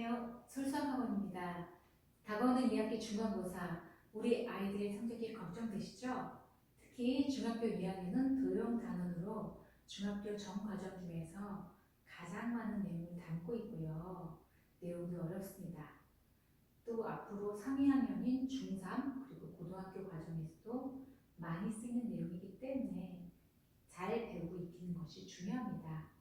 안녕하세요. 솔선학원입니다. 다가오는 2학기 중간고사, 우리 아이들의 성적이 걱정되시죠? 특히 중학교 2학년은 도형 단원으로 중학교 전 과정 중에서 가장 많은 내용을 담고 있고요. 내용도 어렵습니다. 또 앞으로 3, 2학년인 중3 그리고 고등학교 과정에서도 많이 쓰이는 내용이기 때문에 잘 배우고 익히는 것이 중요합니다.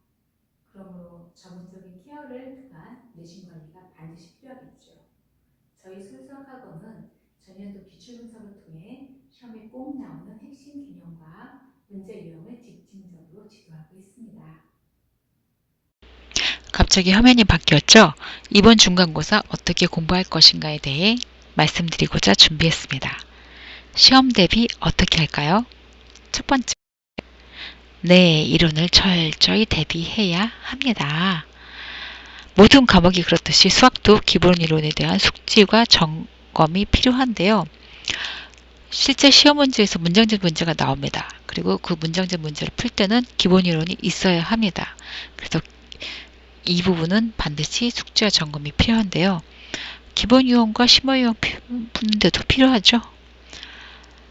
그러므로 전문적인 케어를 통한 내신 관리가 반드시 필요하겠죠. 저희 술수학학원은 전년도 기출분석을 통해 시험에 꼭 나오는 핵심 개념과 문제 유형을 집중적으로 지도하고 있습니다. 갑자기 화면이 바뀌었죠? 이번 중간고사 어떻게 공부할 것인가에 대해 말씀드리고자 준비했습니다. 시험 대비 어떻게 할까요? 첫 번째, 네, 이론을 철저히 대비해야 합니다. 모든 과목이 그렇듯이 수학도 기본 이론에 대한 숙지와 점검이 필요한데요. 실제 시험 문제에서 문장제 문제가 나옵니다. 그리고 그 문장제 문제를 풀 때는 기본 이론이 있어야 합니다. 그래서 이 부분은 반드시 숙지와 점검이 필요한데요. 기본 유형과 심화 유형 푸는데도 필요하죠.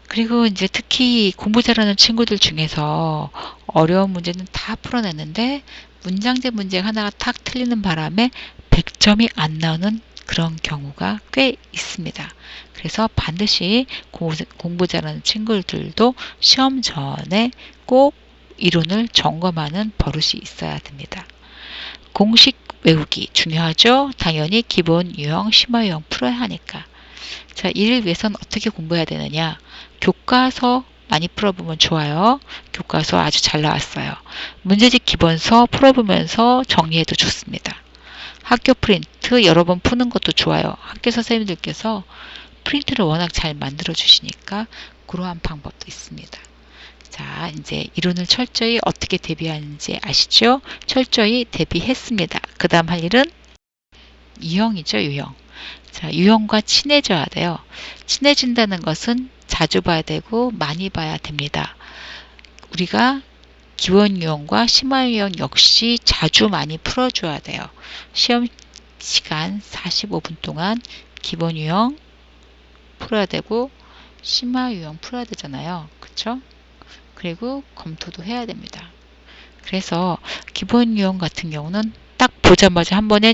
그리고 이제 특히 공부 잘하는 친구들 중에서 어려운 문제는 다 풀어냈는데 문장제 문제 하나가 탁 틀리는 바람에 100점이 안 나오는 그런 경우가 꽤 있습니다. 그래서 반드시 공부 잘하는 친구들도 시험 전에 꼭 이론을 점검하는 버릇이 있어야 됩니다. 공식 외우기 중요하죠. 당연히 기본 유형, 심화 유형 풀어야 하니까. 자, 이를 위해서는 어떻게 공부해야 되느냐? 교과서 많이 풀어보면 좋아요. 교과서 아주 잘 나왔어요. 문제집 기본서 풀어보면서 정리해도 좋습니다. 학교 프린트 여러 번 푸는 것도 좋아요. 학교 선생님들께서 프린트를 워낙 잘 만들어 주시니까 그러한 방법도 있습니다. 자, 이제 이론을 철저히 어떻게 대비하는지 아시죠? 철저히 대비했습니다. 그 다음 할 일은 유형이죠, 유형. 자, 유형과 친해져야 돼요. 친해진다는 것은 자주 봐야 되고 많이 봐야 됩니다. 우리가 기본 유형과 심화 유형 역시 자주 많이 풀어줘야 돼요. 시험 시간 45분 동안 기본 유형 풀어야 되고 심화 유형 풀어야 되잖아요. 그쵸? 그리고 검토도 해야 됩니다. 그래서 기본 유형 같은 경우는 딱 보자마자 한 번에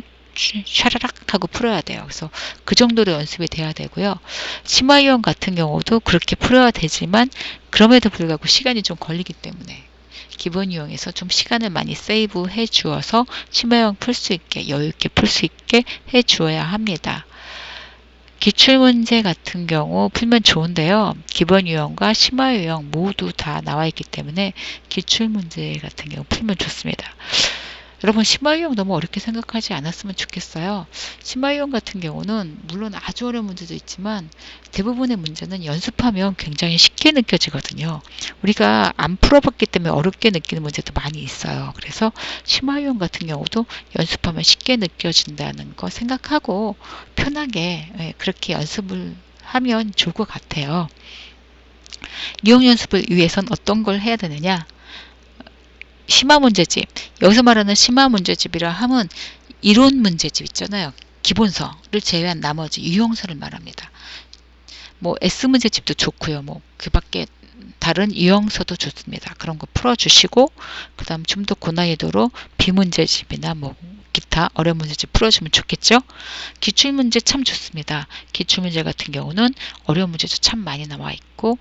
샤라락 하고 풀어야 돼요. 그래서 그 정도로 연습이 돼야 되고요. 심화 유형 같은 경우도 그렇게 풀어야 되지만 그럼에도 불구하고 시간이 좀 걸리기 때문에 기본 유형에서 좀 시간을 많이 세이브 해 주어서 심화 유형 풀 수 있게 여유 있게 풀 수 있게 해 주어야 합니다. 기출문제 같은 경우 풀면 좋은데요. 기본 유형과 심화 유형 모두 다 나와 있기 때문에 기출문제 같은 경우 풀면 좋습니다. 여러분 심화 유형 너무 어렵게 생각하지 않았으면 좋겠어요. 심화 유형 같은 경우는 물론 아주 어려운 문제도 있지만 대부분의 문제는 연습하면 굉장히 쉽게 느껴지거든요. 우리가 안 풀어봤기 때문에 어렵게 느끼는 문제도 많이 있어요. 그래서 심화 유형 같은 경우도 연습하면 쉽게 느껴진다는 거 생각하고 편하게 그렇게 연습을 하면 좋을 것 같아요. 유형 연습을 위해선 어떤 걸 해야 되느냐? 심화 문제집. 여기서 말하는 심화 문제집이라 함은 이론 문제집 있잖아요. 기본서를 제외한 나머지 유형서를 말합니다. 뭐 S 문제집도 좋고요. 뭐 그 밖에 다른 유형서도 좋습니다. 그런 거 풀어주시고 그 다음 좀 더 고난이도로 비문제집이나 뭐 기타 어려운 문제집 풀어주면 좋겠죠. 기출문제 참 좋습니다. 기출문제 같은 경우는 어려운 문제도 참 많이 나와 있고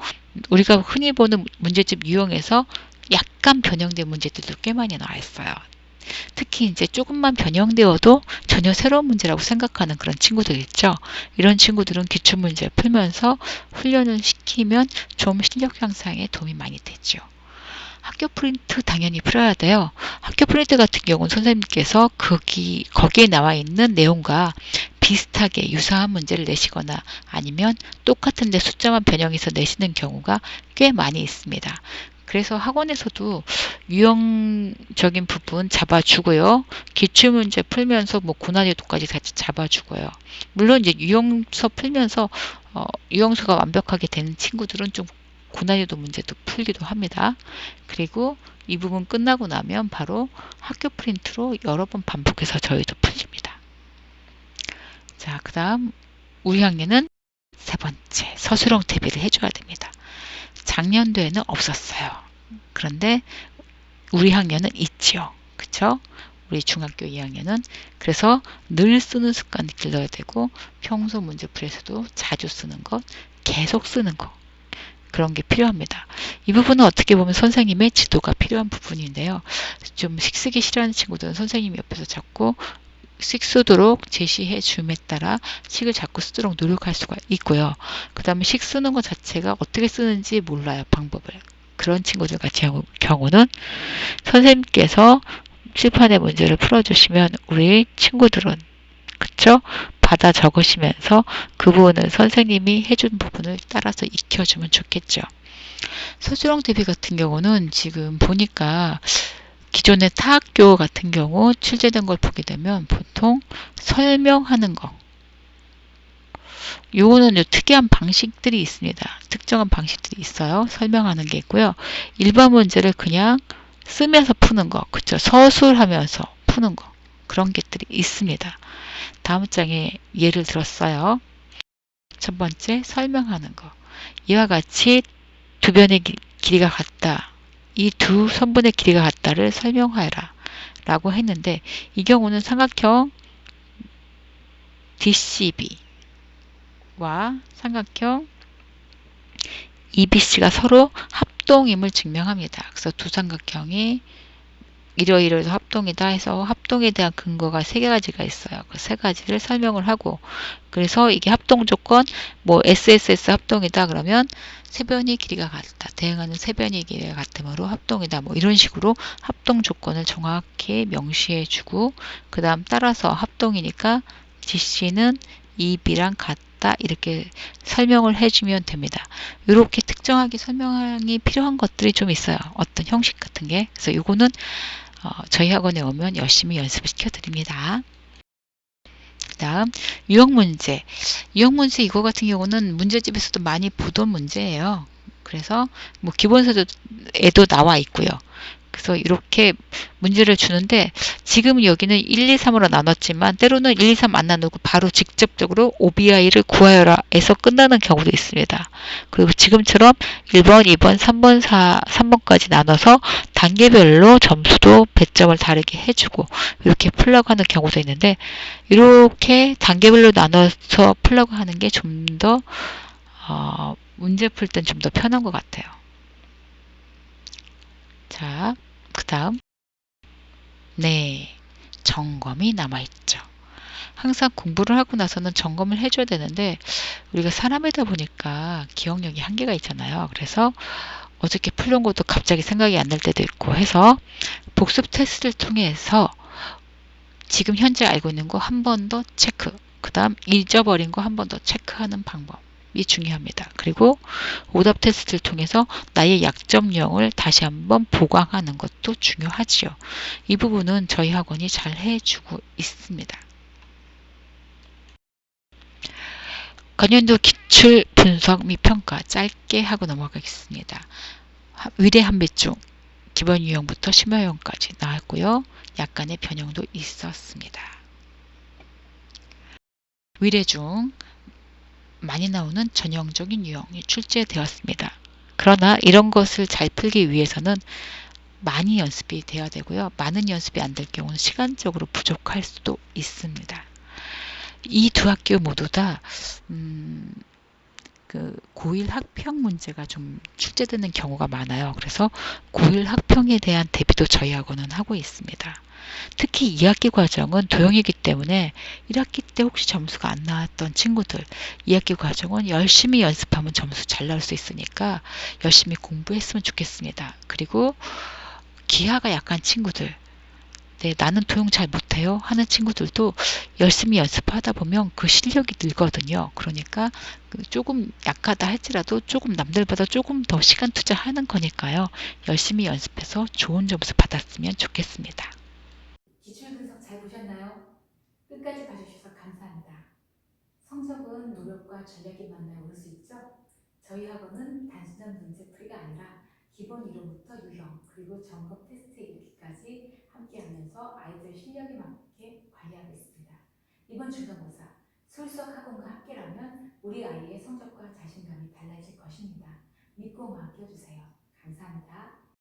우리가 흔히 보는 문제집 유형에서 약간 변형된 문제들도 꽤 많이 나와 있어요. 특히 이제 조금만 변형되어도 전혀 새로운 문제라고 생각하는 그런 친구들 있죠. 이런 친구들은 기출문제를 풀면서 훈련을 시키면 좀 실력 향상에 도움이 많이 되죠. 학교 프린트 당연히 풀어야 돼요. 학교 프린트 같은 경우는 선생님께서 거기에 나와 있는 내용과 비슷하게 유사한 문제를 내시거나 아니면 똑같은데 숫자만 변형해서 내시는 경우가 꽤 많이 있습니다. 그래서 학원에서도 유형적인 부분 잡아주고요. 기출문제 풀면서 뭐 고난이도까지 같이 잡아주고요. 물론 이제 유형서 풀면서 유형서가 완벽하게 되는 친구들은 좀 고난이도 문제도 풀기도 합니다. 그리고 이 부분 끝나고 나면 바로 학교 프린트로 여러 번 반복해서 저희도 풀립니다. 자, 그 다음 우리 학년은 세 번째 서술형 대비를 해줘야 됩니다. 작년도에는 없었어요. 그런데 우리 학년은 있지요. 그쵸? 우리 중학교 2학년은 그래서 늘 쓰는 습관을 길러야 되고 평소 문제풀이에서도 자주 쓰는 것, 계속 쓰는 것 그런 게 필요합니다. 이 부분은 어떻게 보면 선생님의 지도가 필요한 부분인데요. 좀 식쓰기 싫어하는 친구들은 선생님이 옆에서 자꾸 식 쓰도록 제시해 줌에 따라 식을 자꾸 쓰도록 노력할 수가 있고요. 그 다음에 식 쓰는 것 자체가 어떻게 쓰는지 몰라요. 방법을. 그런 친구들 같은 경우는 선생님께서 칠판에 문제를 풀어주시면 우리 친구들은 그쵸? 받아 적으시면서 그 부분을 선생님이 해준 부분을 따라서 익혀주면 좋겠죠. 서술형 대비 같은 경우는 지금 보니까 기존의 타학교 같은 경우 출제된 걸 보게 되면 보통 설명하는 거 요거는 특이한 방식들이 있습니다. 특정한 방식들이 있어요. 설명하는 게 있고요. 일반 문제를 그냥 쓰면서 푸는 거, 그쵸? 서술하면서 푸는 거 그런 것들이 있습니다. 다음 장에 예를 들었어요. 첫 번째 설명하는 거. 이와 같이 두 변의 길이가 같다. 이 두 선분의 길이가 같다를 설명하여라. 라고 했는데 이 경우는 삼각형 DCB와 삼각형 EBC가 서로 합동임을 증명합니다. 그래서 두 삼각형이 이러이러해서 합동이다 해서 합동에 대한 근거가 세 가지가 있어요. 그 세 가지를 설명을 하고 그래서 이게 합동 조건 뭐 SSS 합동이다 그러면 세 변이 길이가 같다. 대응하는 세 변이 길이가 같으므로 합동이다. 뭐 이런 식으로 합동 조건을 정확히 명시해 주고 그 다음 따라서 합동이니까 DC는 EB랑 같다. 이렇게 설명을 해주면 됩니다. 이렇게 특정하게 설명이 필요한 것들이 좀 있어요. 어떤 형식 같은 게. 그래서 이거는 저희 학원에 오면 열심히 연습을 시켜드립니다. 그 다음 유형문제. 유형문제 이거 같은 경우는 문제집에서도 많이 보던 문제예요. 그래서 뭐 기본서에도 나와 있고요. 그래서 이렇게 문제를 주는데 지금 여기는 1, 2, 3으로 나눴지만 때로는 1, 2, 3 안 나누고 바로 직접적으로 OBI를 구하여라 에서 끝나는 경우도 있습니다. 그리고 지금처럼 1번, 2번, 3번, 3번까지 나눠서 단계별로 점수도 배점을 다르게 해주고 이렇게 풀려고 하는 경우도 있는데 이렇게 단계별로 나눠서 풀려고 하는 게 좀 더 문제 풀 땐 좀 더 편한 것 같아요. 자, 그 다음 네, 점검이 남아있죠. 항상 공부를 하고 나서는 점검을 해줘야 되는데 우리가 사람이다 보니까 기억력이 한계가 있잖아요. 그래서 어저께 풀린 것도 갑자기 생각이 안 날 때도 있고 해서 복습 테스트를 통해서 지금 현재 알고 있는 거 한 번 더 체크, 그 다음 잊어버린 거 한 번 더 체크하는 방법이 중요합니다. 그리고 오답 테스트를 통해서 나의 약점령을 다시 한번 보강하는 것도 중요하지요. 이 부분은 저희 학원이 잘 해주고 있습니다. 관련도 기출 분석 및 평가 짧게 하고 넘어가겠습니다. 위례 한배중 기본 유형부터 심화 유형까지 나왔고요. 약간의 변형도 있었습니다. 위례 중 많이 나오는 전형적인 유형이 출제되었습니다. 그러나 이런 것을 잘 풀기 위해서는 많이 연습이 돼야 되고요. 많은 연습이 안 될 경우는 시간적으로 부족할 수도 있습니다. 이 두 학교 모두 다 그 고1 학평 문제가 좀 출제되는 경우가 많아요. 그래서 고1 학평에 대한 대비도 저희 학원은 하고 있습니다. 특히 2학기 과정은 도형이기 때문에 1학기 때 혹시 점수가 안 나왔던 친구들 2학기 과정은 열심히 연습하면 점수 잘 나올 수 있으니까 열심히 공부했으면 좋겠습니다. 그리고 기하가 약한 친구들 네, 나는 도형 잘 못해요 하는 친구들도 열심히 연습하다 보면 그 실력이 늘거든요. 그러니까 조금 약하다 할지라도 조금 남들보다 조금 더 시간 투자하는 거니까요. 열심히 연습해서 좋은 점수 받았으면 좋겠습니다. 기출 분석 잘 보셨나요? 끝까지 봐주셔서 감사합니다. 성적은 노력과 전략이 만나야 오를 수 있죠? 저희 학원은 단순한 문제풀이가 아니라 기본 이론부터 유형 그리고 점검 테스트에 이르기까지 함께하면서 아이들 실력에 맞게 관리하고 있습니다. 이번 중간고사 술석학원과 함께라면 우리 아이의 성적과 자신감이 달라질 것입니다. 믿고 맡겨주세요. 감사합니다.